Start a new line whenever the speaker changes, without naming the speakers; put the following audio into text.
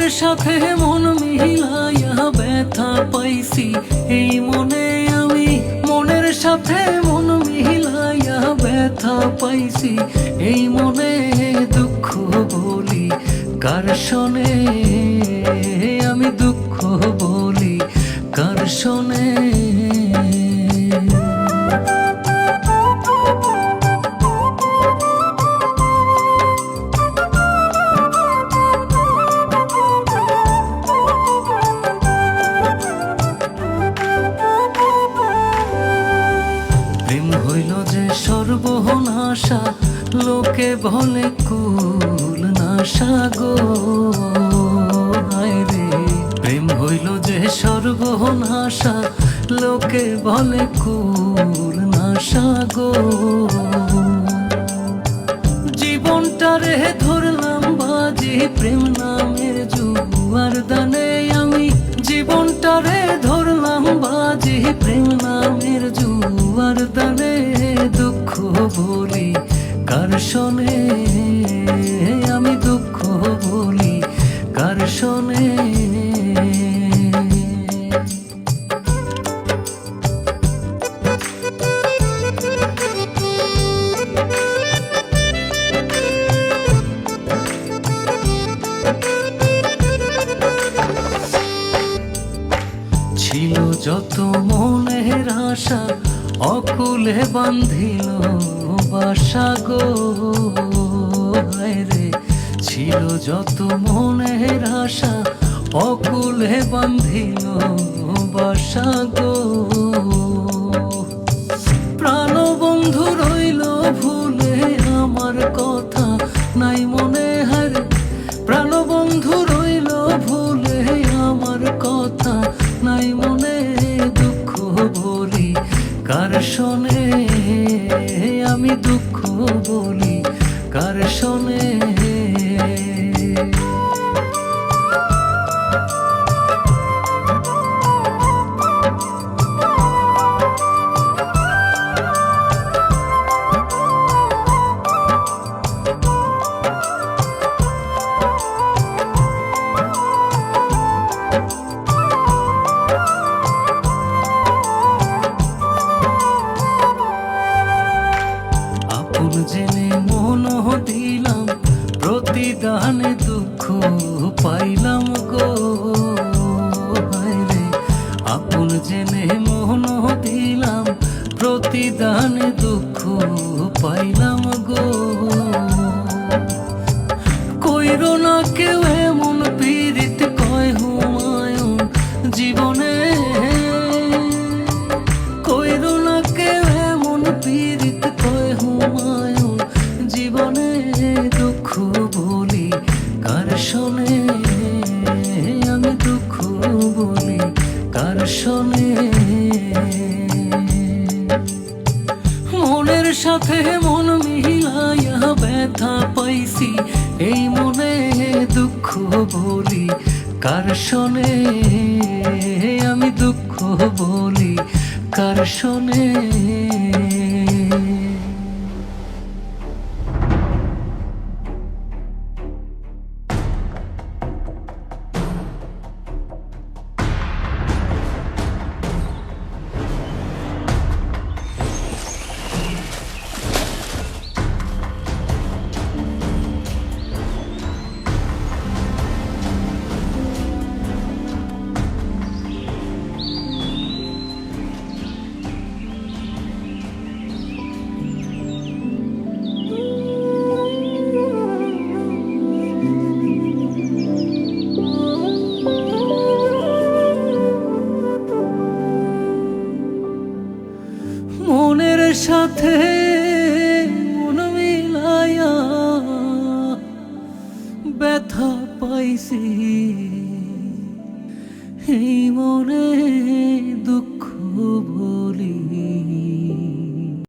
সাথে মন মিলাইয়া ব্যথা পাইছি এই মনে আমি। মনের সাথে মন মিলাইয়া ব্যথা পাইছি এই মনে। দুঃখ বলি কার শোনে, আমি দুঃখ বলি কার শোনে। প্রেম হইল যে সর্বনাশা, লোকে বলে কুল নাশা গো। হায় রে, প্রেম হইল যে সর্বনাশা, লোকে বলে কুল নাশা গো। জীবনটারে ধরলাম বাজি প্রেম নামের জুয়ার দানে আমি। জীবনটারে ধরলাম বাজি প্রেম নামের জুয়ার দানে। দুঃখ বলি কার শোনে, আমি দুঃখ বলি কার শোনে। ছিল যত মনের আশা, অকুলে বান্ধিল বাসা গো। হায় রে, ছিল যত মনের আশা, অকুলে বান্ধিল বাসা গো। প্রাণ বন্ধু রইল ভুলে আমার কথা নাই মনে। হায়, প্রাণ বন্ধু রইল ভুলে আমার কথা নাই মনে। দুঃখ বলি কার শোনে, আমি দুঃখ বলি কার শোনে। জেনে মন দিলাম প্রতিদানে দুঃখ পাইলাম গো। হায় রে, আপন জেনে মন দিলাম প্রতিদানে দুঃখ পাইলাম গো। কইরো না কেউ এমন পীড়িত কয় হুমায়ুন জীবনে। কইরো না কেউ এমন পীড়িত কয় হুমায়ুন জীবনে। দুঃখ বলি কার শোনে, আমি দুঃখ বলি কার শোনে। মনের সাথে মন মিলাইয়া ব্যথা পাইছি এই মনে। দুঃখ বলি কার শোনে, আমি দুঃখ বলি কার শোনে। মনের সাথে মন মিলাইয়া ব্যথা পাইছি এই মনে। দুঃখ বলি